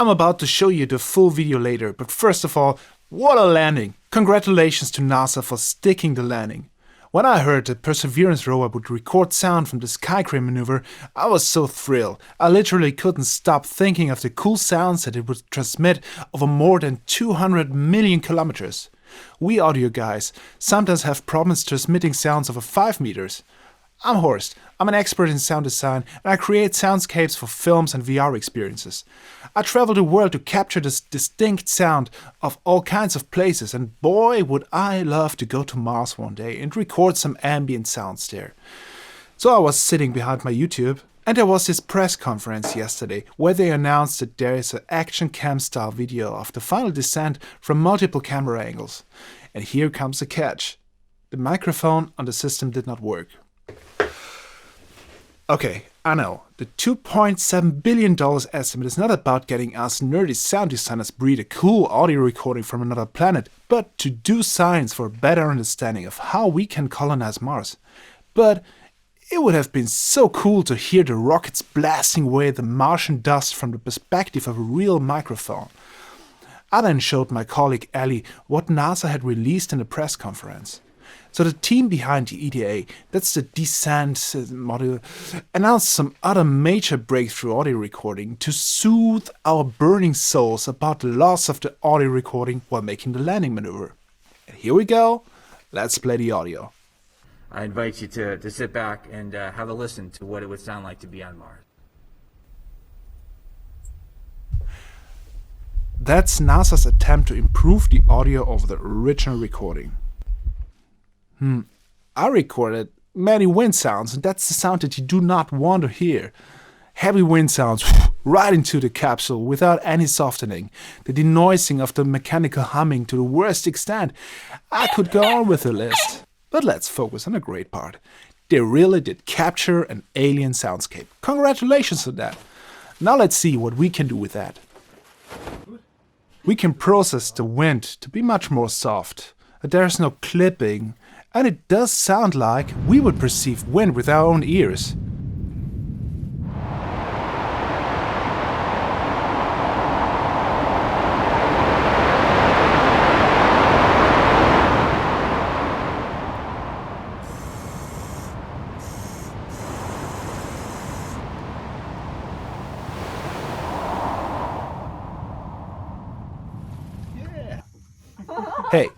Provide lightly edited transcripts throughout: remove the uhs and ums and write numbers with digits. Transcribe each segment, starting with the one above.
I'm about to show you the full video later, but first of all, what a landing! Congratulations to NASA for sticking the landing. When I heard the Perseverance rover would record sound from the sky crane maneuver, I was so thrilled. I literally couldn't stop thinking of the cool sounds that it would transmit over more than 200 million kilometers. We audio guys sometimes have problems transmitting sounds over 5 meters. I'm Horst. I'm an expert in sound design and I create soundscapes for films and VR experiences. I travel the world to capture this distinct sound of all kinds of places, and boy would I love to go to Mars one day and record some ambient sounds there. So I was sitting behind my YouTube and there was this press conference yesterday where they announced that there is an action cam style video of the final descent from multiple camera angles. And here comes the catch. The microphone on the system did not work. Okay, I know, the $2.7 billion estimate is not about getting us nerdy sound designers breed a cool audio recording from another planet, but to do science for a better understanding of how we can colonize Mars. But it would have been so cool to hear the rockets blasting away the Martian dust from the perspective of a real microphone. I then showed my colleague Ellie what NASA had released in the press conference. So the team behind the EDA, that's the descent module, announced some other major breakthrough audio recording to soothe our burning souls about the loss of the audio recording while making the landing maneuver. And here we go, let's play the audio. I invite you to sit back and have a listen to what it would sound like to be on Mars. That's NASA's attempt to improve the audio of the original recording. I recorded many wind sounds, and that's the sound that you do not want to hear. Heavy wind sounds right into the capsule without any softening. The denoising of the mechanical humming to the worst extent. I could go on with the list. But let's focus on the great part. They really did capture an alien soundscape. Congratulations on that. Now let's see what we can do with that. We can process the wind to be much more soft. There's no clipping. And it does sound like we would perceive wind with our own ears. Hey,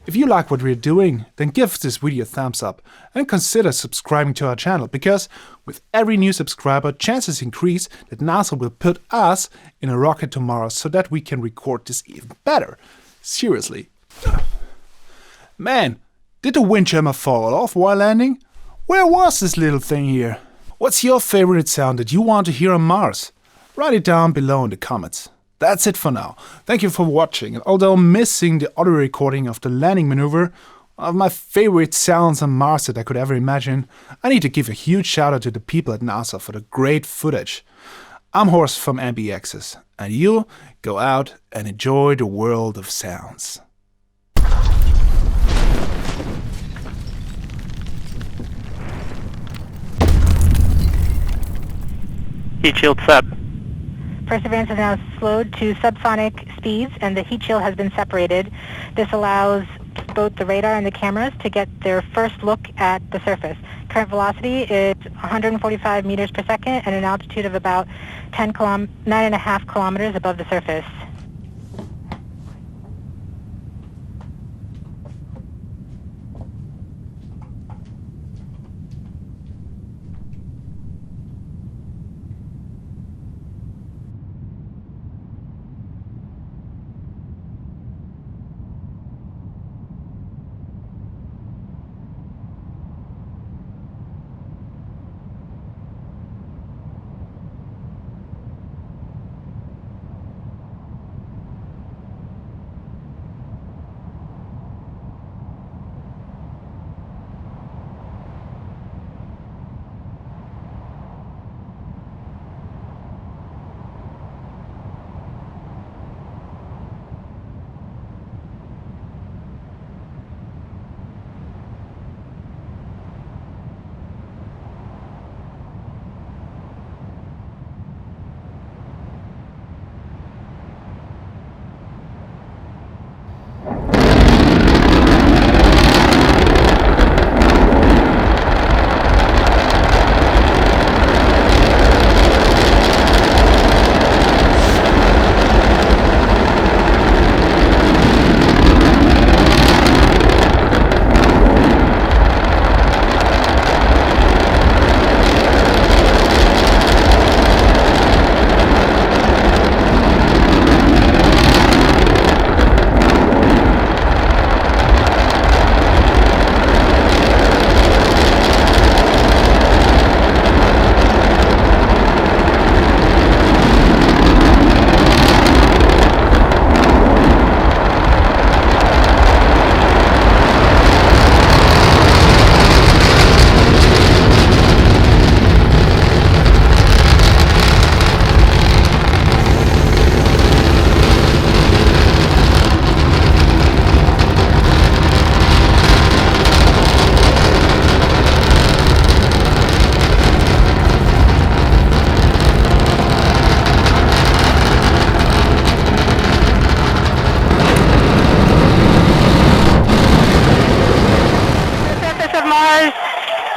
if you like what we're doing, then give this video a thumbs up and consider subscribing to our channel, because with every new subscriber, chances increase that NASA will put us in a rocket to Mars so that we can record this even better. Seriously. Man, did the windjammer fall off while landing? Where was this little thing here? What's your favorite sound that you want to hear on Mars? Write it down below in the comments. That's it for now. Thank you for watching, and although missing the audio recording of the landing maneuver, one of my favorite sounds on Mars that I could ever imagine, I need to give a huge shout out to the people at NASA for the great footage. I'm Horst from MBXs, and you go out and enjoy the world of sounds. Heat shield sub. Perseverance has now slowed to subsonic speeds and the heat shield has been separated. This allows both the radar and the cameras to get their first look at the surface. Current velocity is 145 meters per second and an altitude of about 9.5 kilometers above the surface.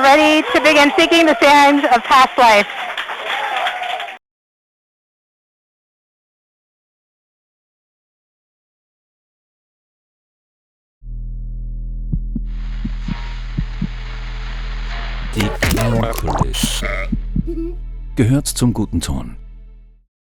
ready to begin seeking the signs of past life. Die Klangkulisse gehört zum guten Ton.